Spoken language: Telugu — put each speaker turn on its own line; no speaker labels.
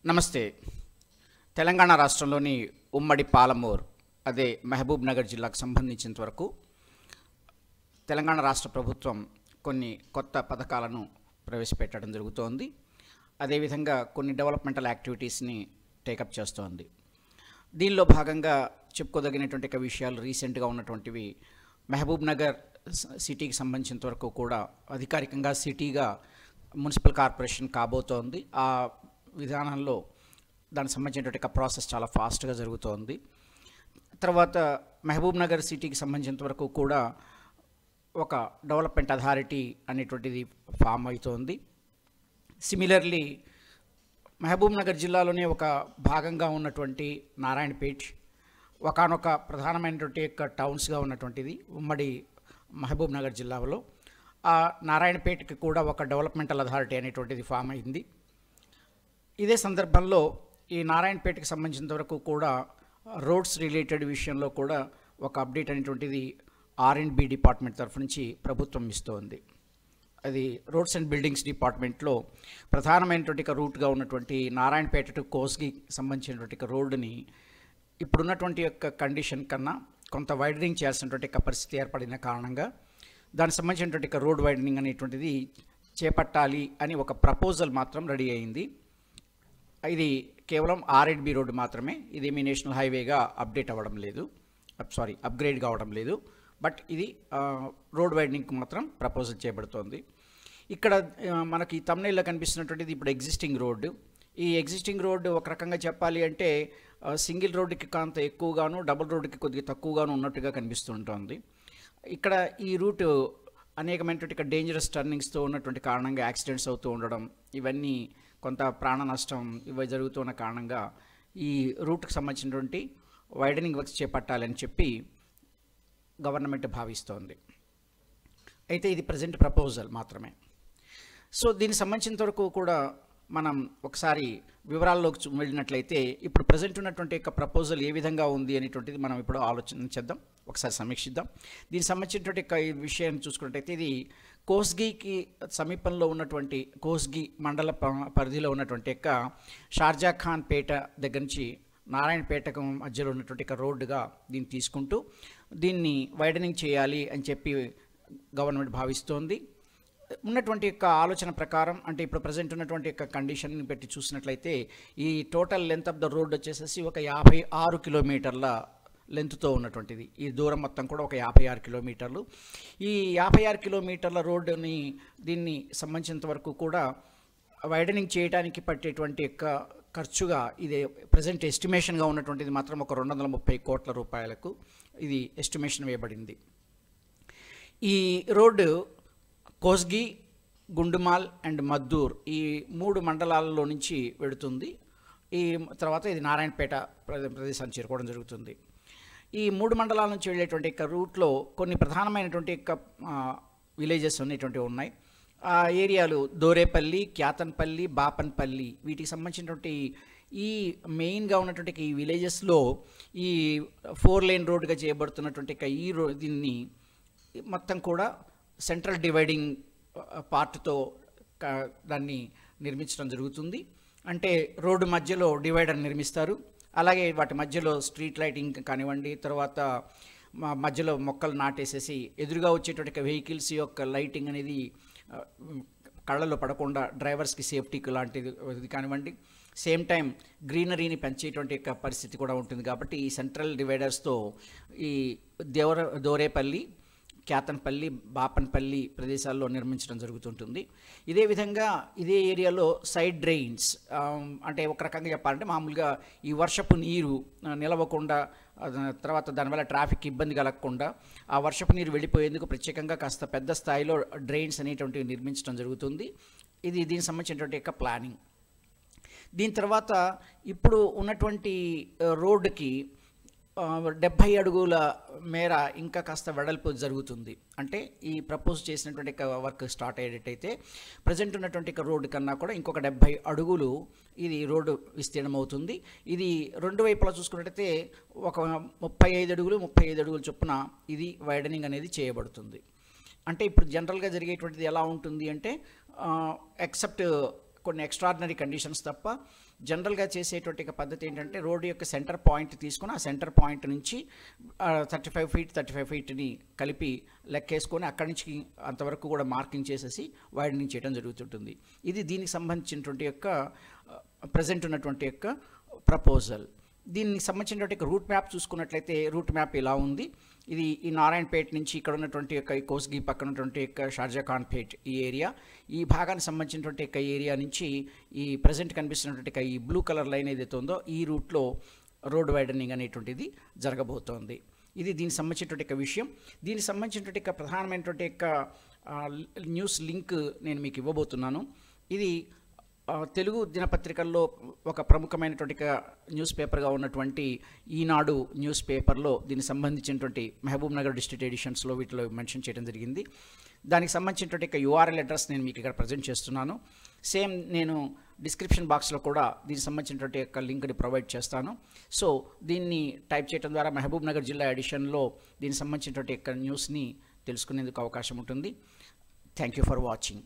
నమస్తే. తెలంగాణ రాష్ట్రంలోని ఉమ్మడి పాలమూర్ అదే మహబూబ్ నగర్ జిల్లాకు సంబంధించినంత వరకు తెలంగాణ రాష్ట్ర ప్రభుత్వం కొన్ని కొత్త పథకాలను ప్రవేశపెట్టడం జరుగుతోంది. అదేవిధంగా కొన్ని డెవలప్మెంటల్ యాక్టివిటీస్ని టేకప్ చేస్తోంది. దీనిలో భాగంగా చెప్పుకోదగినటువంటి విషయాలు రీసెంట్గా ఉన్నటువంటివి మహబూబ్ నగర్ సిటీకి సంబంధించినంత వరకు కూడా అధికారికంగా సిటీగా మున్సిపల్ కార్పొరేషన్ కాబోతోంది. ఆ విధానంలో దానికి సంబంధించినటువంటి ప్రాసెస్ చాలా ఫాస్ట్గా జరుగుతోంది. తర్వాత మహబూబ్ నగర్ సిటీకి సంబంధించినంత వరకు కూడా ఒక డెవలప్మెంట్ అథారిటీ అనేటువంటిది ఫామ్ అవుతోంది. సిమిలర్లీ మహబూబ్ నగర్ జిల్లాలోనే ఒక భాగంగా ఉన్నటువంటి నారాయణపేట్ ఒకానొక ప్రధానమైనటువంటి టౌన్స్గా ఉన్నటువంటిది ఉమ్మడి మహబూబ్ నగర్ జిల్లాలో. ఆ నారాయణపేటకి కూడా ఒక డెవలప్మెంటల్ అథారిటీ అనేటువంటిది ఫామ్ అయింది. ఇదే సందర్భంలో ఈ నారాయణపేటకి సంబంధించినంత వరకు కూడా రోడ్స్ రిలేటెడ్ విషయంలో కూడా ఒక అప్డేట్ అనేటువంటిది R&B డిపార్ట్మెంట్ తరఫు నుంచి ప్రభుత్వం ఇస్తోంది. అది రోడ్స్ అండ్ బిల్డింగ్స్ డిపార్ట్మెంట్లో ప్రధానమైనటువంటి రూట్గా ఉన్నటువంటి నారాయణపేట టు కోస్గి సంబంధించినటువంటి రోడ్డుని ఇప్పుడున్నటువంటి యొక్క కండిషన్ కన్నా కొంత వైడనింగ్ చేయాల్సినటువంటి పరిస్థితి ఏర్పడిన కారణంగా దానికి సంబంధించినటువంటి రోడ్ వైడనింగ్ అనేటువంటిది చేపట్టాలి అని ఒక ప్రపోజల్ మాత్రం రెడీ అయింది. ఇది కేవలం R&B రోడ్డు మాత్రమే. ఇదేమీ నేషనల్ హైవేగా అప్గ్రేడ్ కావడం లేదు. బట్ ఇది రోడ్ వైడనింగ్కి మాత్రం ప్రపోజల్ చేయబడుతోంది. ఇక్కడ మనకి తమ్నైల్లో కనిపిస్తున్నటువంటిది ఇప్పుడు ఎగ్జిస్టింగ్ రోడ్డు. ఈ ఎగ్జిస్టింగ్ రోడ్డు ఒక రకంగా చెప్పాలి అంటే సింగిల్ రోడ్డుకి కాంత ఎక్కువగాను, డబుల్ రోడ్డుకి కొద్దిగా తక్కువగాను ఉన్నట్టుగా కనిపిస్తుంటుంది. ఇక్కడ ఈ రూటు అనేకమైనటువంటి డేంజరస్ టర్నింగ్స్తో ఉన్నటువంటి కారణంగా యాక్సిడెంట్స్ అవుతూ ఉండడం, ఇవన్నీ కొంత ప్రాణ నష్టం ఇవి జరుగుతున్న కారణంగా ఈ రూట్కి సంబంధించినటువంటి వైడనింగ్ వర్క్స్ చేపట్టాలని చెప్పి గవర్నమెంట్ భావిస్తోంది. అయితే ఇది ప్రజెంట్ ప్రపోజల్ మాత్రమే. సో దీనికి సంబంధించినంత వరకు కూడా మనం ఒకసారి వివరాల్లోకి వెళ్ళినట్లయితే ఇప్పుడు ప్రజెంట్ ఉన్నటువంటి యొక్క ప్రపోజల్ ఏ విధంగా ఉంది అనేటువంటిది మనం ఇప్పుడు ఆలోచన చేద్దాం, ఒకసారి సమీక్షిద్దాం. దీనికి సంబంధించినటువంటి ఈ విషయాన్ని చూసుకున్నట్టయితే ఇది కోస్గికి సమీపంలో ఉన్నటువంటి కోస్గి మండల పరిధిలో ఉన్నటువంటి యొక్క షార్జా ఖాన్ పేట దగ్గర నుంచి నారాయణపేటకు మధ్యలో ఉన్నటువంటి రోడ్డుగా దీన్ని తీసుకుంటూ దీన్ని వైడనింగ్ చేయాలి అని చెప్పి గవర్నమెంట్ భావిస్తోంది. ఉన్నటువంటి యొక్క ఆలోచన ప్రకారం అంటే ఇప్పుడు ప్రజెంట్ ఉన్నటువంటి యొక్క కండిషన్ని పెట్టి చూసినట్లయితే ఈ total length of the road వచ్చేసేసి ఒక 56 కిలోమీటర్ల లెంత్తో ఉన్నటువంటిది. ఈ దూరం మొత్తం కూడా ఒక 56 కిలోమీటర్లు. ఈ 56 కిలోమీటర్ల రోడ్డుని దీన్ని సంబంధించినంత వరకు కూడా వైడనింగ్ చేయడానికి పట్టేటువంటి యొక్క ఖర్చుగా ఇది ప్రజెంట్ ఎస్టిమేషన్గా ఉన్నటువంటిది మాత్రం ఒక 230 కోట్ల రూపాయలకు ఇది ఎస్టిమేషన్ వేయబడింది. ఈ రోడ్డు కోస్గి, గుండుమాల్ అండ్ మద్దూర్ ఈ 3 మండలాలలో నుంచి వెడుతుంది. ఈ తర్వాత ఇది నారాయణపేట ప్రదేశాన్ని చేరుకోవడం జరుగుతుంది. ఈ 3 మండలాల నుంచి వెళ్ళేటువంటి యొక్క రూట్లో కొన్ని ప్రధానమైనటువంటి యొక్క విలేజెస్ అనేటువంటివి ఉన్నాయి. ఆ ఏరియాలు దోరేపల్లి, క్యాతన్పల్లి, బాపన్పల్లి వీటికి సంబంధించినటువంటి ఈ మెయిన్గా ఉన్నటువంటి ఈ విలేజెస్లో ఈ 4 లేన్ రోడ్డుగా చేయబడుతున్నటువంటి ఈ దీన్ని మొత్తం కూడా సెంట్రల్ డివైడింగ్ పార్ట్తో దాన్ని నిర్మించడం జరుగుతుంది. అంటే రోడ్డు మధ్యలో డివైడర్ నిర్మిస్తారు. అలాగే వాటి మధ్యలో స్ట్రీట్ లైటింగ్ కానివ్వండి, తర్వాత మధ్యలో మొక్కలు నాటేసేసి ఎదురుగా వచ్చేటువంటి వెహికల్స్ యొక్క లైటింగ్ అనేది కళ్ళలో పడకుండా డ్రైవర్స్కి సేఫ్టీకి లాంటిది కానివ్వండి, సేమ్ టైం గ్రీనరీని పెంచేటువంటి యొక్క పరిస్థితి కూడా ఉంటుంది. కాబట్టి ఈ సెంట్రల్ డివైడర్స్తో ఈ దోరేపల్లి, క్యాతన్పల్లి, బాపన్పల్లి ప్రదేశాల్లో నిర్మించడం జరుగుతుంటుంది. ఇదే విధంగా ఇదే ఏరియాలో సైడ్ డ్రైన్స్ అంటే ఒక రకంగా చెప్పాలంటే మామూలుగా ఈ వర్షపు నీరు నిలవకుండా, తర్వాత దానివల్ల ట్రాఫిక్ ఇబ్బంది కలగకుండా ఆ వర్షపు నీరు వెళ్ళిపోయేందుకు ప్రత్యేకంగా కాస్త పెద్ద స్థాయిలో డ్రైన్స్ అనేటువంటివి నిర్మించడం జరుగుతుంది. ఇది దీనికి సంబంధించినటువంటి యొక్క ప్లానింగ్. దీని తర్వాత ఇప్పుడు ఉన్నటువంటి రోడ్డుకి 70 అడుగుల మేర ఇంకా కాస్త వెడల్పు జరుగుతుంది. అంటే ఈ ప్రపోజ్ చేసినటువంటి వర్క్ స్టార్ట్ అయ్యేటట్టయితే ప్రజెంట్ ఉన్నటువంటి రోడ్డు కన్నా కూడా ఇంకొక 70 అడుగులు ఇది రోడ్డు విస్తీర్ణం అవుతుంది. ఇది 2 వైపులా చూసుకున్నట్టయితే ఒక 35 అడుగులు చొప్పున ఇది వైడనింగ్ అనేది చేయబడుతుంది. అంటే ఇప్పుడు జనరల్గా జరిగేటువంటిది ఎలా ఉంటుంది అంటే ఎక్సెప్ట్ కొన్ని ఎక్స్ట్రాడినరీ కండిషన్స్ తప్ప జనరల్గా చేసేటువంటి పద్ధతి ఏంటంటే రోడ్డు యొక్క సెంటర్ పాయింట్ తీసుకొని ఆ సెంటర్ పాయింట్ నుంచి 35 ఫీట్ని కలిపి లెక్కేసుకొని అక్కడి నుంచి అంతవరకు కూడా మార్కింగ్ చేసేసి వైడనింగ్ చేయడం జరుగుతుంటుంది. ఇది దీనికి సంబంధించినటువంటి యొక్క ప్రజెంట్ ఉన్నటువంటి యొక్క ప్రపోజల్. దీనికి సంబంధించినటువంటి రూట్ మ్యాప్ చూసుకున్నట్లయితే రూట్ మ్యాప్ ఇలా ఉంది. ఇది ఈ నారాయణపేట నుంచి ఇక్కడ ఉన్నటువంటి యొక్క ఈ కోస్గి పక్కన ఉన్నటువంటి యొక్క షార్జాఖాన్పేట్ ఈ ఏరియా, ఈ భాగానికి సంబంధించినటువంటి యొక్క ఏరియా నుంచి ఈ ప్రజెంట్ కనిపిస్తున్నటువంటి ఈ బ్లూ కలర్ లైన్ ఏదైతే ఉందో ఈ రూట్లో రోడ్ వైడనింగ్ అనేటువంటిది జరగబోతోంది. ఇది దీనికి సంబంధించినటువంటి విషయం. దీనికి సంబంధించినటువంటి ప్రధానమైనటువంటి యొక్క న్యూస్ లింక్ నేను మీకు ఇవ్వబోతున్నాను. ఇది తెలుగు దినపత్రికల్లో ఒక ప్రముఖమైనటువంటి న్యూస్ పేపర్గా ఉన్నటువంటి ఈనాడు న్యూస్ పేపర్లో దీనికి సంబంధించినటువంటి మహబూబ్ నగర్ డిస్ట్రిక్ట్ ఎడిషన్స్లో వీటిలో మెన్షన్ చేయడం జరిగింది. దానికి సంబంధించినటువంటి యూఆర్ఎల్ అడ్రస్ నేను మీకు ఇక్కడ ప్రజెంట్ చేస్తున్నాను. సేమ్ నేను డిస్క్రిప్షన్ బాక్స్లో కూడా దీనికి సంబంధించినటువంటి యొక్క లింక్ని ప్రొవైడ్ చేస్తాను. సో దీన్ని టైప్ చేయడం ద్వారా మహబూబ్ నగర్ జిల్లా ఎడిషన్లో దీనికి సంబంధించినటువంటి యొక్క న్యూస్ని తెలుసుకునేందుకు అవకాశం ఉంటుంది. Thank you for watching.